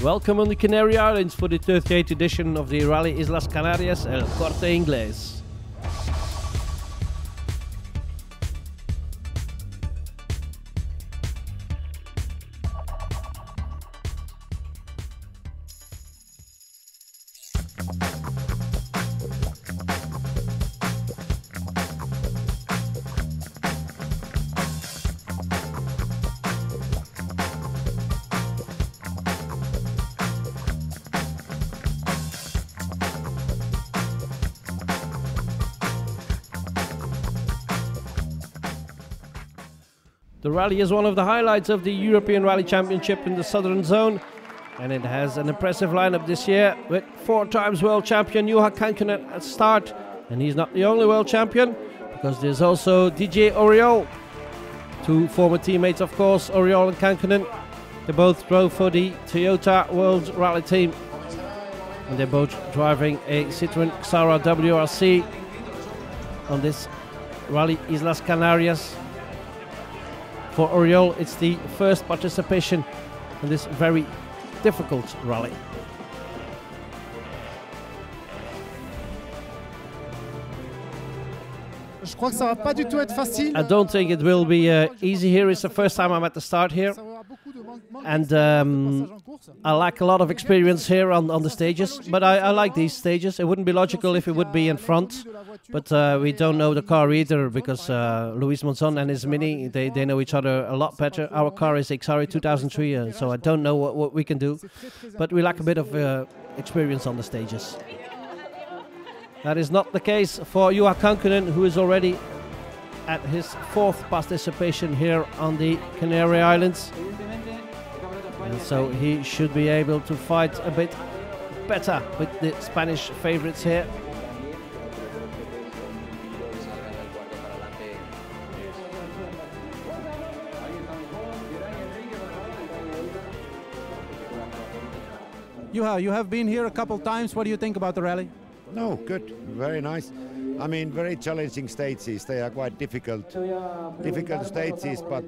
Welcome on the Canary Islands for the 38th edition of the Rally Islas Canarias El Corte Inglés. The rally is one of the highlights of the European Rally Championship in the Southern Zone, and it has an impressive lineup this year with 4 times world champion Juha Kankkunen at start, and he's not the only world champion because there's also DJ Oriol, 2 former teammates of course, Oriol and Kankkunen. They both drove for the Toyota World Rally team, and they're both driving a Citroën Xara WRC on this Rally Islas Canarias. For Oriol, it's the first participation in this very difficult rally. I don't think it will be easy here. It's the first time I'm at the start here, and I lack a lot of experience here on the stages, but I like these stages. It wouldn't be logical if it would be in front, but we don't know the car either, because Luis Monzon and his Mini, they know each other a lot better. Our car is a Xara 2003, so I don't know what we can do, but we lack a bit of experience on the stages. That is not the case for Juha Kankkunen, who is already at his 4th participation here on the Canary Islands. And so he should be able to fight a bit better with the Spanish favorites here. Juha, you have been here a couple times. What do you think about the rally? No, good, very nice. I mean, very challenging stages. They are quite difficult stages, but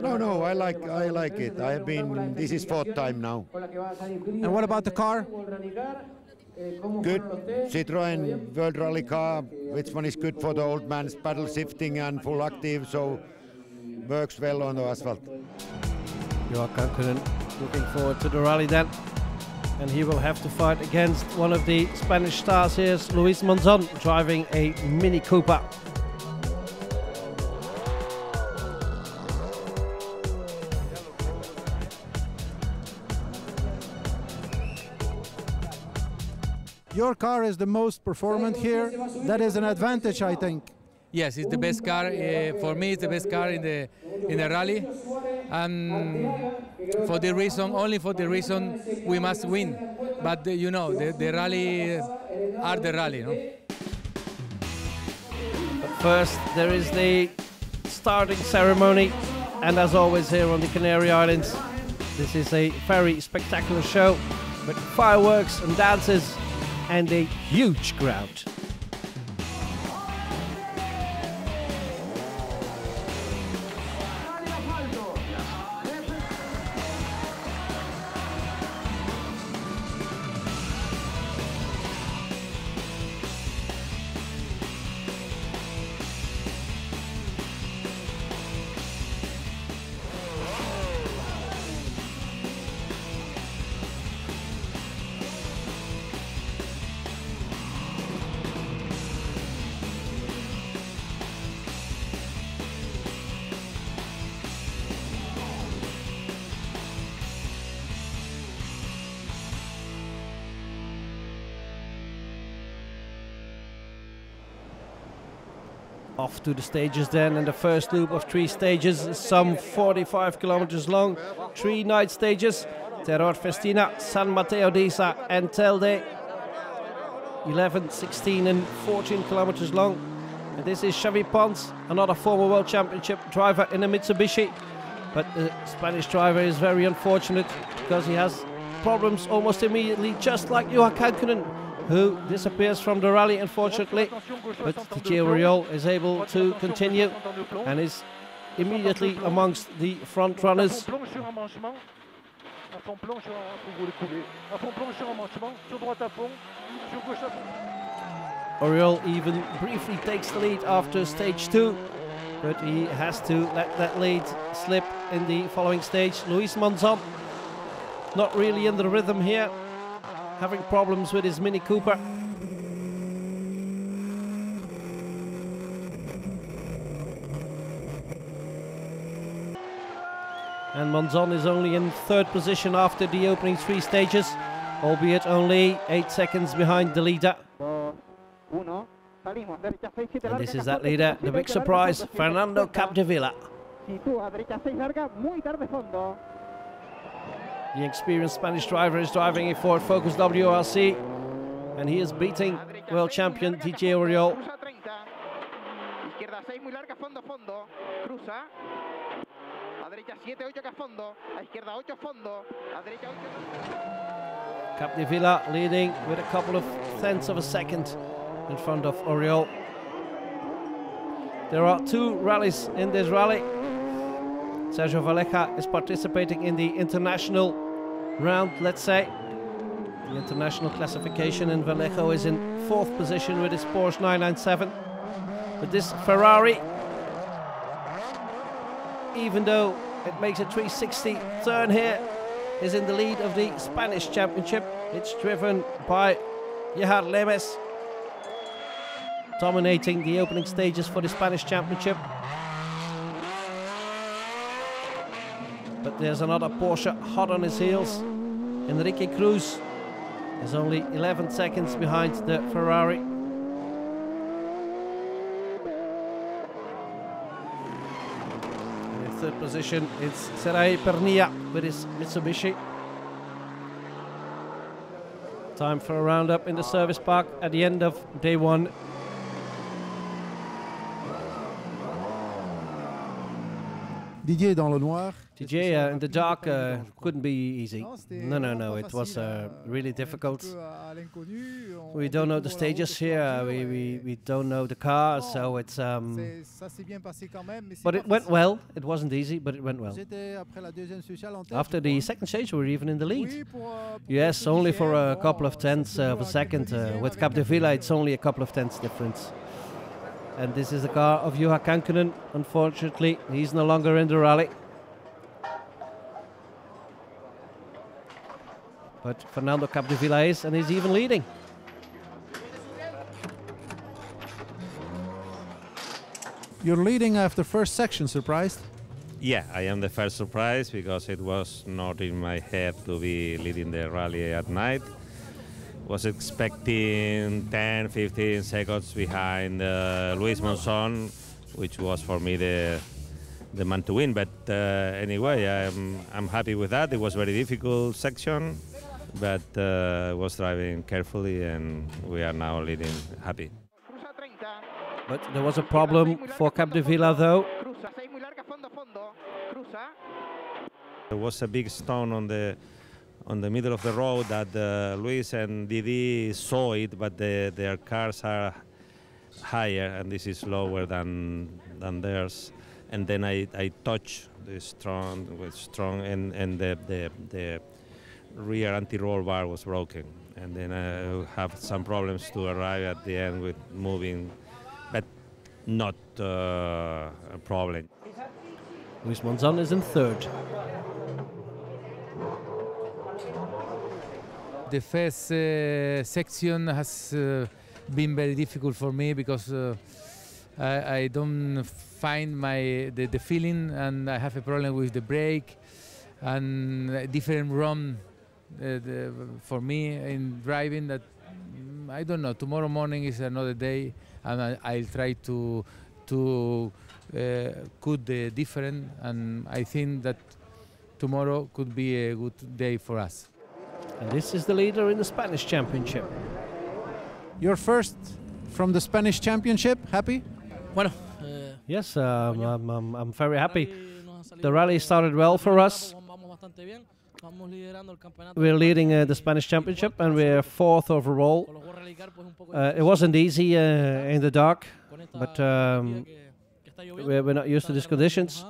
no, I like it. I have been. This is 4th time now. And what about the car? Good, Citroën World Rally car, which one is good for the old man's paddle shifting and full active, so works well on the asphalt. Juha Kankkunen looking forward to the rally then. And he will have to fight against one of the Spanish stars here, Luis Monzon, driving a Mini Cooper. Your car is the most performant here. That is an advantage, I think. Yes, it's the best car. For me, it's the best car in the rally, and for the reason, only for the reason, we must win. But you know, the rally are the rally, no? But first, there is the starting ceremony, and as always here on the Canary Islands, this is a very spectacular show with fireworks and dances and a huge crowd. Off to the stages then, and the first loop of 3 stages is some 45 kilometers long. 3 night stages: Terror Festina, San Mateo d'Isa and Telde. 11, 16 and 14 kilometers long. And this is Xavi Pons, another former World Championship driver in a Mitsubishi. But the Spanish driver is very unfortunate because he has problems almost immediately, just like Juha Kankkunen, who disappears from the rally, unfortunately. But DJ Oriol is able to continue and is immediately amongst the front runners. À fond planche, vous voulez couler. À fond planche en manchement, sur droite à fond, sur gauche à fond. Oriol even briefly takes the lead after stage 2, but he has to let that lead slip in the following stage. Luis Monzon not really in the rhythm here, having problems with his Mini Cooper. And Monzon is only in 3rd position after the opening 3 stages, albeit only 8 seconds behind the leader. And this is that leader, the big surprise, Fernando Capdevila. The experienced Spanish driver is driving a Ford Focus WRC, and he is beating world champion DJ Oriol. Capdevila leading with a couple of tenths of a second in front of Oriol. There are 2 rallies in this rally. Sergio Valleja is participating in the international round, let's say. The international classification, and Vallejo is in 4th position with his Porsche 997. But this Ferrari, even though it makes a 360 turn here, is in the lead of the Spanish championship. It's driven by Gerhard Lemes, dominating the opening stages for the Spanish championship. But there's another Porsche hot on his heels. Enrique Cruz is only 11 seconds behind the Ferrari. In 3rd position, it's Serai Pernia with his Mitsubishi. Time for a roundup in the service park at the end of day 1. Didier dans le noir. DJ in the dark couldn't be easy. No, it was really difficult. We don't know the stages here, we don't know the car, so it's... But it went well. It wasn't easy, but it went well. After the 2nd stage, we were even in the lead. Yes, only for a couple of tenths of a second. With Capdevila, it's only a couple of tenths difference. And this is the car of Juha Kankkunen. Unfortunately, he's no longer in the rally. But Fernando Capdevila is, and he's even leading. You're leading after first section, surprised? Yeah, I am the first surprise because it was not in my head to be leading the rally at night. Was expecting 10, 15 seconds behind Luis Monzon, which was for me the man to win. But anyway, I'm happy with that. It was a very difficult section, but I was driving carefully, and we are now leading happy. But there was a problem for Capdevila, though. There was a big stone on the middle of the road that Luis and Didi saw it, but their cars are higher and this is lower than theirs. And then I touched the strong and the rear anti-roll bar was broken. And then I have some problems to arrive at the end with moving, but not a problem. Luis Monzon is in 3rd. The first section has been very difficult for me because I don't find the feeling, and I have a problem with the brake and a different run for me in driving. That I don't know. Tomorrow morning is another day, and I'll try to cut the difference, and I think that tomorrow could be a good day for us. And this is the leader in the Spanish championship. You're first from the Spanish championship. Happy? Bueno, yes, I'm very happy. The rally started well for us. We're leading the Spanish championship, and we're 4th overall. It wasn't easy in the dark, but we're not used to these conditions.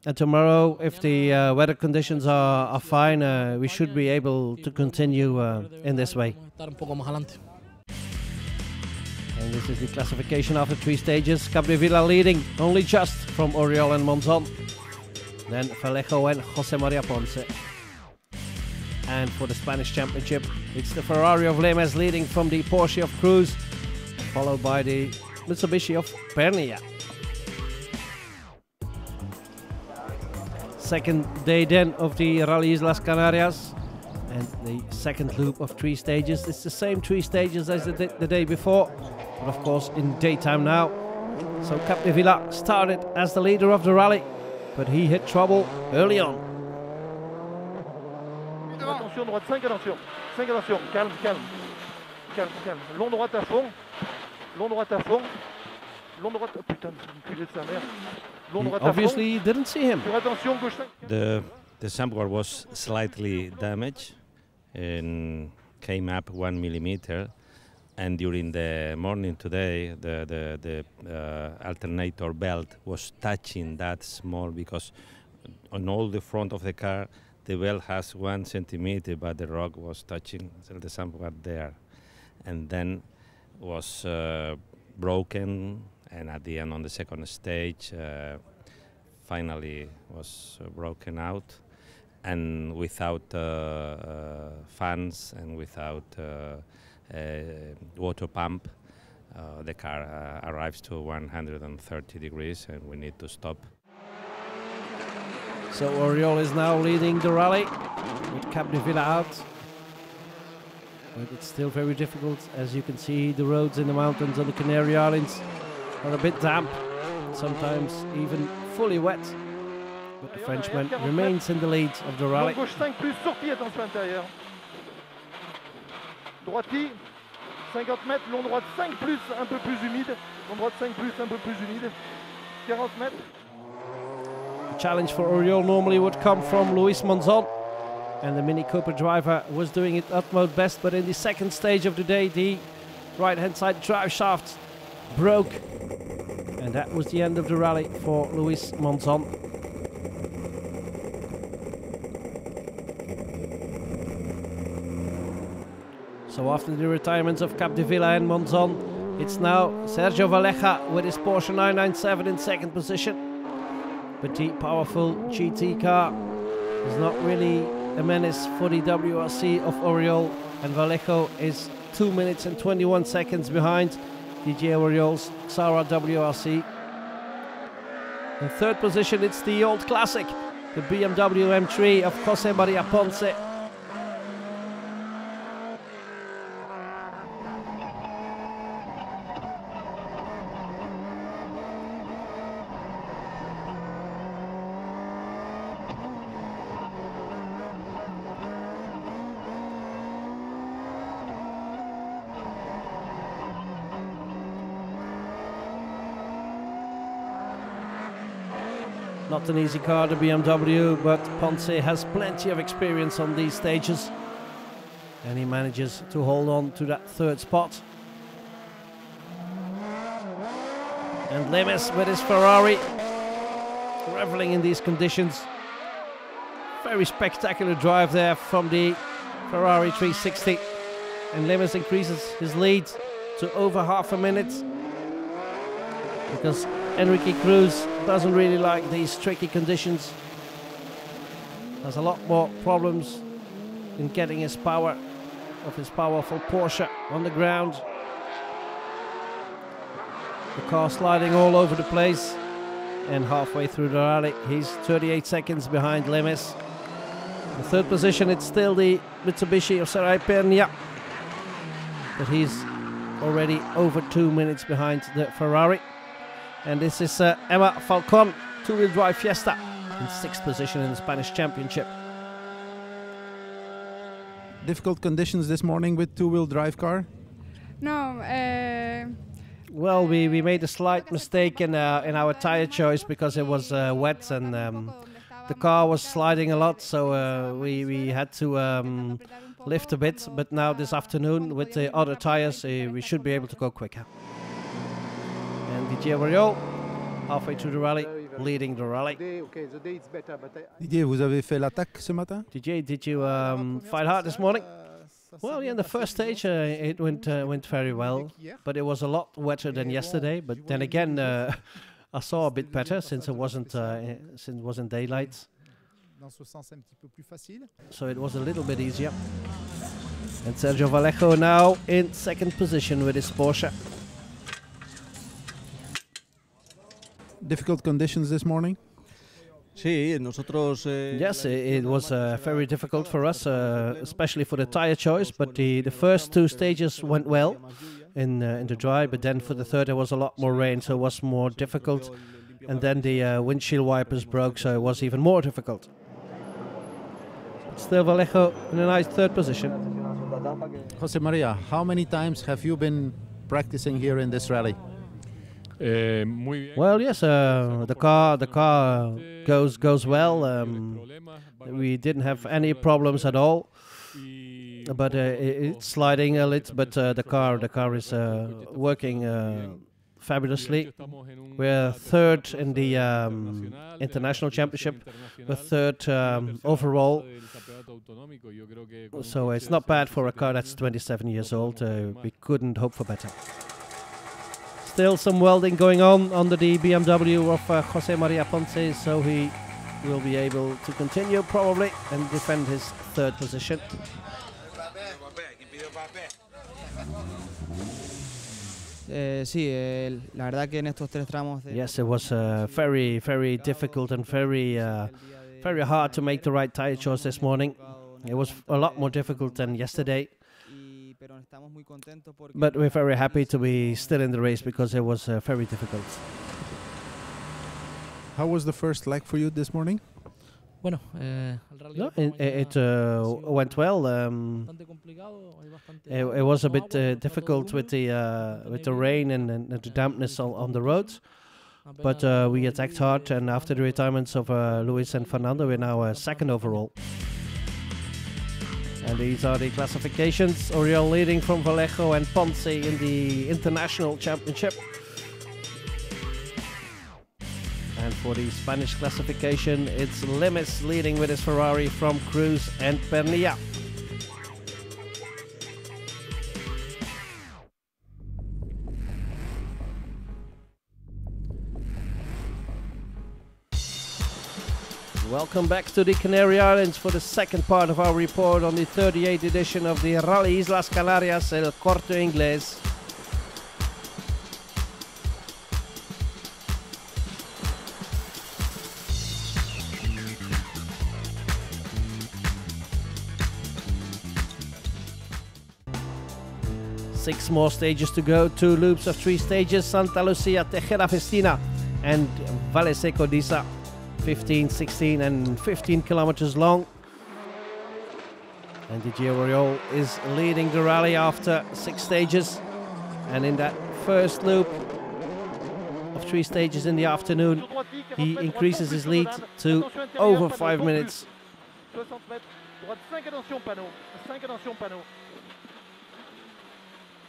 And tomorrow, if the weather conditions are fine, we should be able to continue in this way. And this is the classification after 3 stages. Capdevila leading only just from Oriol and Monzon. Then Vallejo and Jose Maria Ponce. And for the Spanish Championship, it's the Ferrari of Lemes leading from the Porsche of Cruz, followed by the Mitsubishi of Pernia. Second day then of the Rally Islas Canarias, and the second loop of 3 stages. It's the same 3 stages as the day before, but of course in daytime now. So Capdevila started as the leader of the rally, but he hit trouble early on. Attention, droite 5, attention. 5, attention. Calme, calme. Calme, calme. Long droite à fond. Long droite à fond. Long droite. Oh, putain, enculé de sa mère. Long droite à fond. Obviously didn't see him. Attention, gauche 5. The sampler was slightly damaged and came up 1 millimeter. And during the morning today, the alternator belt was touching that small, because on all the front of the car, the belt has 1 centimeter, but the rock was touching the sampler there. And then was broken, and at the end on the second stage, finally was broken out. And without fans and without water pump, the car arrives to 130 degrees and we need to stop. So Oriol is now leading the rally with Capdevila out. But it's still very difficult. As you can see, the roads in the mountains of the Canary Islands are a bit damp, sometimes even fully wet. But the Frenchman remains in the lead of the rally. Gauche 5 plus, sortie, attention intérieur. Droiti, 50 mètres, long droite 5 plus, un peu plus humide. Long droite 5 plus, un peu plus humide. 40 mètres. The challenge for Oriol normally would come from Luis Monzon, and the Mini Cooper driver was doing it utmost best, but in the second stage of the day, the right-hand side drive shaft broke, and that was the end of the rally for Luis Monzon. So after the retirements of Capdevila and Monzon, it's now Sergio Valleja with his Porsche 997 in second position. But the powerful GT car is not really a menace for the WRC of Oriol, and Vallejo is 2 minutes and 21 seconds behind DJ Oriol's Xara WRC. In third position, it's the old classic, the BMW M3 of Jose Maria Ponce. Not an easy car, the BMW, but Ponce has plenty of experience on these stages, and he manages to hold on to that third spot. And Lemes with his Ferrari, reveling in these conditions. Very spectacular drive there from the Ferrari 360, and Lemes increases his lead to over half a minute, because Enrique Cruz doesn't really like these tricky conditions. Has a lot more problems in getting his power of his powerful Porsche on the ground. The car sliding all over the place, and halfway through the rally he's 38 seconds behind Lemes. In third position it's still the Mitsubishi of Sarai Pernia, but he's already over 2 minutes behind the Ferrari. And this is Emma Falcon, two-wheel drive Fiesta, in sixth position in the Spanish Championship. Difficult conditions this morning with two-wheel drive car? No. Well, we made a slight mistake in our tire choice, because it was wet, and the car was sliding a lot, so we had to lift a bit. But now this afternoon with the other tires, we should be able to go quicker. And DJ Oriol, halfway through the rally, leading the rally. Didier, vous avez fait l'attaque ce matin? Did you fight hard this morning? Well, yeah, in the first stage it went very well, but it was a lot wetter than yesterday. But then again, I saw a bit better since it wasn't daylight. So it was a little bit easier. And Sergio Vallejo now in second position with his Porsche. Difficult conditions this morning? Yes, it was very difficult for us, especially for the tire choice. But the first two stages went well in the dry, but then for the third there was a lot more rain, so it was more difficult. And then the windshield wipers broke, so it was even more difficult. Still Vallejo in a nice third position. Jose Maria, how many times have you been practicing here in this rally? Well, yes, the car goes well. We didn't have any problems at all, but it's sliding a little. But the car is working fabulously. We're third in the international championship. We're third overall. So it's not bad for a car that's 27 years old. We couldn't hope for better. Still some welding going on under the BMW of Jose Maria Ponce, so he will be able to continue probably and defend his third position. Yes, it was very, very difficult and very hard to make the right tire choice this morning. It was a lot more difficult than yesterday. But we're very happy to be still in the race because it was very difficult. How was the first leg for you this morning? No, it went well. It was a bit difficult with the rain and the dampness on the roads, but we attacked hard. And after the retirements of Luis and Fernando, we're now second overall. And these are the classifications. Oriol leading from Vallejo and Ponce in the International Championship. And for the Spanish classification, it's Lemes leading with his Ferrari from Cruz and Pernilla. Welcome back to the Canary Islands for the second part of our report on the 38th edition of the Rally Islas Canarias, El Corte Inglés. Six more stages to go, 2 loops of 3 stages, Santa Lucia, Tejera Festina and Valle Seco d'Isa. 15, 16 and 15 kilometers long. And Didier Oriol is leading the rally after 6 stages. And in that first loop of 3 stages in the afternoon, he increases his lead to over 5 minutes.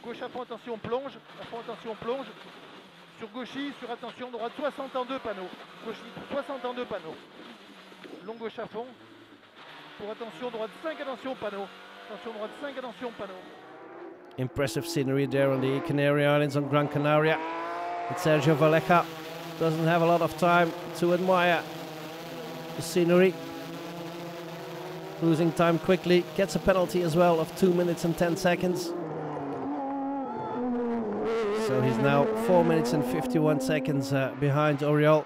Gauche à fond, attention, plonge. À fond, attention, plonge. Sur gauchy, sur attention, droite 60 en 2 panneaux. Gauchy, 60 en 2 panneaux. Long gauche à fond. Pour attention, droite 5, attention, panneau. Attention, droite 5, attention, panneau. Impressive scenery there on the Canary Islands on Gran Canaria. And Sergio Vallejo doesn't have a lot of time to admire the scenery. Losing time quickly, gets a penalty as well of 2 minutes and 10 seconds. So he's now 4 minutes and 51 seconds behind Oriol.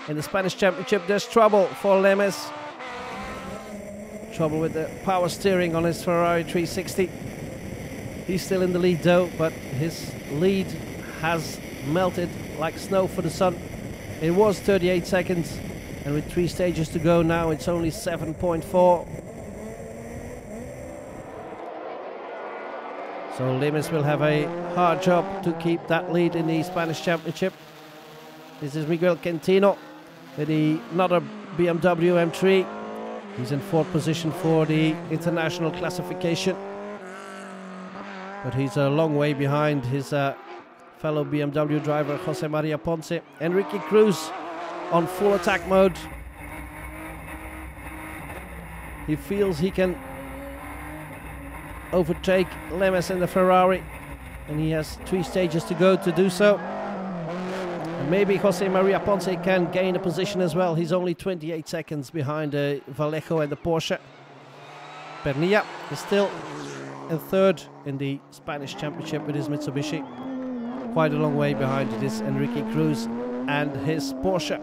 In the Spanish Championship, there's trouble for Lemes. Trouble with the power steering on his Ferrari 360. He's still in the lead though, but his lead has melted like snow for the sun. It was 38 seconds, and with 3 stages to go now, it's only 7.4. So Lemes will have a hard job to keep that lead in the Spanish Championship. This is Miguel Quintino with another BMW M3. He's in 4th position for the international classification. But he's a long way behind his fellow BMW driver Jose Maria Ponce. Enrique Cruz on full attack mode. He feels he can overtake Lemes in the Ferrari, and he has 3 stages to go to do so. And maybe Jose Maria Ponce can gain a position as well. He's only 28 seconds behind Vallejo and the Porsche. Pernilla is still in 3rd in the Spanish Championship with his Mitsubishi. Quite a long way behind it is Enrique Cruz and his Porsche.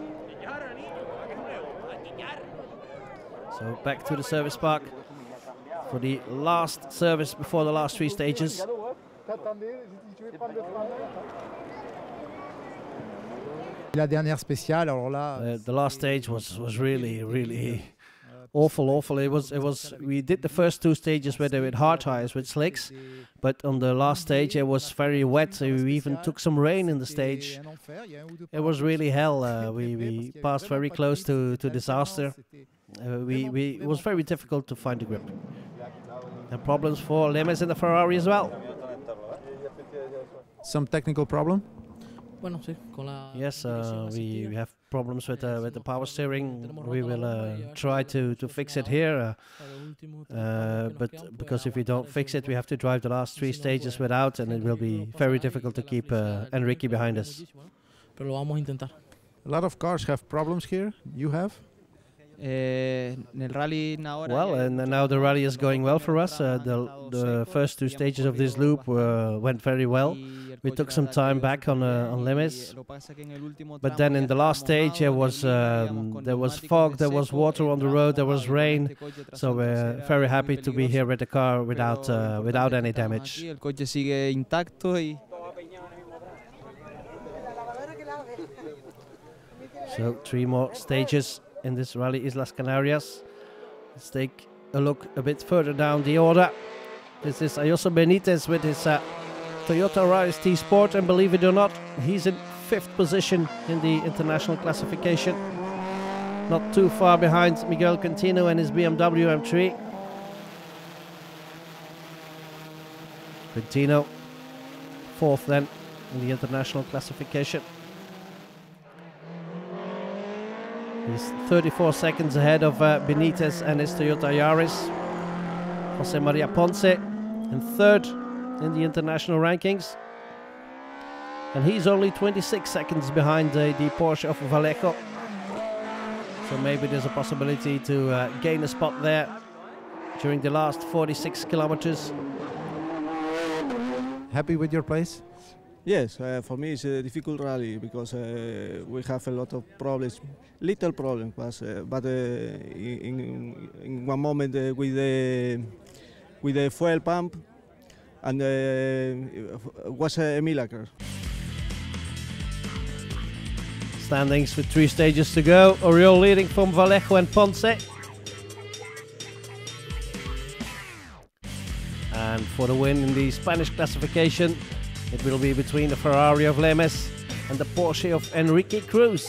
So back to the service park for the last service before the last 3 stages. The last stage was really awful. It was. We did the first 2 stages where they were hard tires with slicks, but on the last stage it was very wet. So we even took some rain in the stage. It was really hell. We passed very close to disaster. It was very difficult to find the grip. And problems for Lemes in the Ferrari as well. Some technical problem? Yes, we have problems with the power steering. We will try to fix it here, but because if we don't fix it, we have to drive the last 3 stages without, and it will be very difficult to keep Enrique behind us. A lot of cars have problems here. You have? Well, and now the rally is going well for us. The first 2 stages of this loop went very well. We took some time back on Lemes, but then in the last stage there was fog, there was water on the road, there was rain. So we're very happy to be here with the car without any damage. So 3 more stages in this rally, Islas Canarias. Let's take a look a bit further down the order. This is Ayoso Benitez with his Toyota Yaris T Sport, and believe it or not, he's in 5th position in the international classification. Not too far behind Miguel Quintino and his BMW M3. Quintino 4th then in the international classification. He's 34 seconds ahead of Benitez and his Toyota Yaris. Jose Maria Ponce in 3rd in the international rankings. And he's only 26 seconds behind the Porsche of Vallejo. So maybe there's a possibility to gain a spot there during the last 46 kilometers. Happy with your place? Yes, for me it's a difficult rally because we have a lot of problems, little problems, but in one moment with the fuel pump, and it was a miracle. Standings with 3 stages to go. Oriol leading from Vallejo and Ponce. And for the win in the Spanish classification, it will be between the Ferrari of Lemes and the Porsche of Enrique Cruz.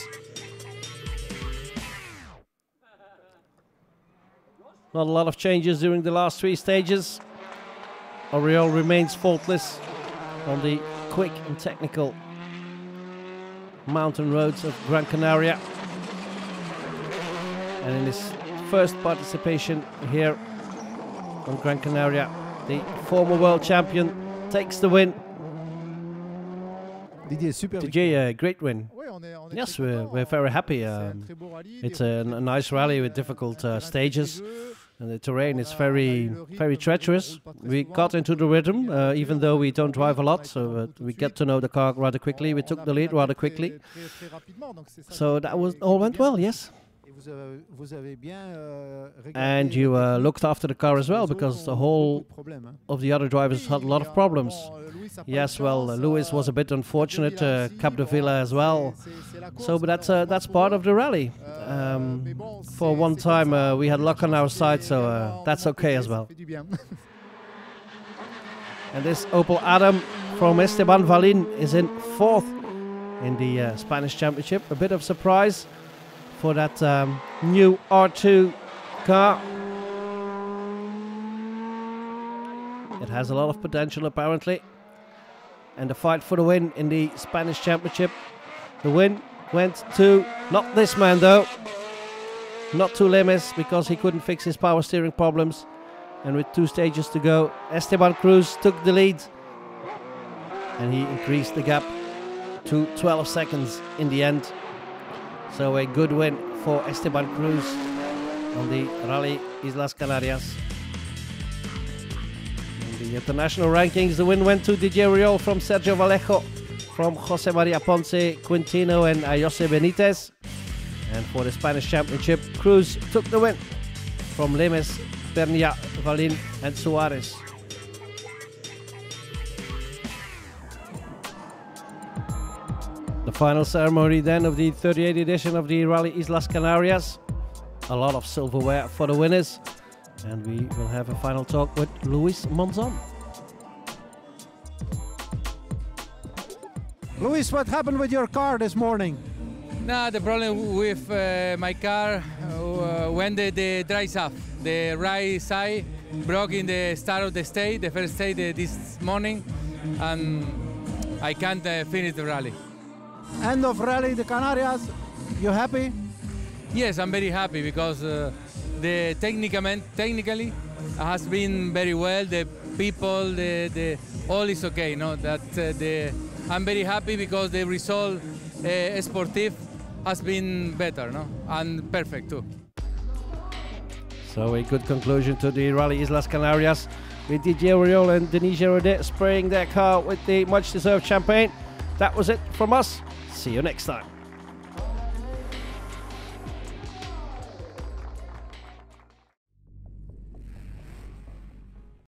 Not a lot of changes during the last 3 stages. Oriol remains faultless on the quick and technical mountain roads of Gran Canaria. And in his first participation here on Gran Canaria, the former world champion takes the win. Didier, great win. Yes, we're very happy. It's a nice rally with difficult stages, and the terrain is very treacherous. We got into the rhythm, even though we don't drive a lot, so we get to know the car rather quickly. We took the lead rather quickly, so that all went well. Yes. And you looked after the car as well, because the whole of the other drivers had a lot of problems. Yes, well, Luis was a bit unfortunate, Capdevila as well. So, but that's part of the rally. For one time, we had luck on our side, so that's okay as well. And this Opel Adam from Esteban Valin is in 4th in the Spanish Championship. A bit of surprise for that new R2 car. It has a lot of potential apparently. And the fight for the win in the Spanish Championship. The win went to, not this man though, not to Lemes, because he couldn't fix his power steering problems. And with 2 stages to go, Esteban Cruz took the lead. And he increased the gap to 12 seconds in the end. So a good win for Esteban Cruz on the Rally Islas Canarias. In the international rankings, the win went to DJ Riol from Sergio Vallejo, from Jose Maria Ponce, Quintino and Jose Benitez. And for the Spanish Championship, Cruz took the win from Lemes, Pernia, Valin and Suarez. The final ceremony then of the 38th edition of the Rally Islas Canarias. A lot of silverware for the winners. And we will have a final talk with Luis Monzon. Luis, what happened with your car this morning? No, the problem with my car when the drives off. The right side broke in the start of the stage, the first stage this morning, and I can't finish the rally. End of Rally the Canarias, you happy? Yes, I'm very happy because the technically has been very well. The people, the all is okay. No, that I'm very happy because the result sportive has been better, no, and perfect too. So a good conclusion to the Rally Islas Canarias with DJ Oriol and Denis Giraudet spraying their car with the much-deserved champagne. That was it from us. See you next time.